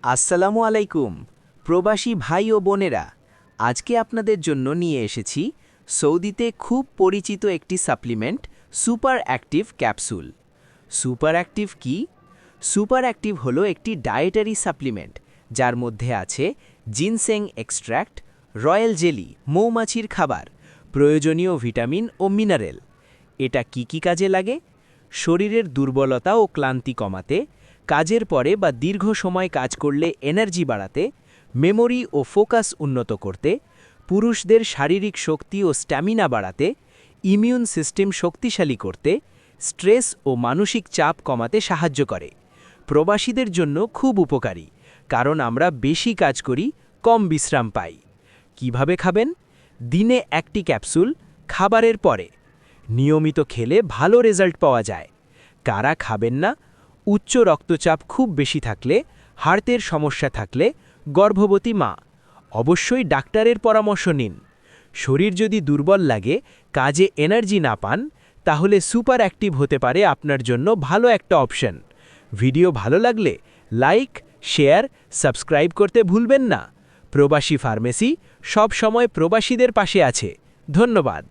আসসালামু আলাইকুম প্রবাসী ভাই ও বোনেরা। আজকে আপনাদের জন্য নিয়ে এসেছি সৌদিতে খুব পরিচিত একটি supplement super active capsule. Super active কি? সুপার অ্যাক্টিভ হলো একটি ডায়েটারি সাপ্লিমেন্ট যার মধ্যে আছে জিনসেং এক্সট্র্যাক্ট, রয়্যাল জেলি মৌমাছির খাবার, প্রয়োজনীয় ভিটামিন ও মিনারেল। এটা কি কাজে লাগে? শরীরের দুর্বলতা ও ক্লান্তি কমাতে, কাজের পরে বা দীর্ঘ সময় কাজ করলে এনার্জি বাড়াতে, মেমোরি ও ফোকাস উন্নত করতে, পুরুষদের শারীরিক শক্তি ও স্ট্যামিনা বাড়াতে, ইমিউন সিস্টেম শক্তিশালী করতে, স্ট্রেস ও মানসিক চাপ কমাতে সাহায্য করে। প্রবাসীদের জন্য খুব উপকারী, কারণ আমরা বেশি কাজ করি, কম বিশ্রাম পাই। কিভাবে খাবেন? দিনে একটি ক্যাপসুল খাবারের পরে। নিয়মিত খেলে ভালো রেজাল্ট পাওয়া যায়। কারা খাবেন না? উচ্চ রক্তচাপ খুব বেশি থাকলে, হার্টের সমস্যা থাকলে, গর্ভবতী মা। অবশ্যই ডাক্তারের পরামর্শ নিন। শরীর যদি দুর্বল লাগে, কাজে এনার্জি না পান, তাহলে সুপার অ্যাক্টিভ হতে পারে আপনার জন্য ভালো একটা অপশন। ভিডিও ভালো লাগলে লাইক, শেয়ার, সাবস্ক্রাইব করতে ভুলবেন না। প্রবাসী ফার্মেসি সব সময় প্রবাসীদের পাশে আছে। ধন্যবাদ।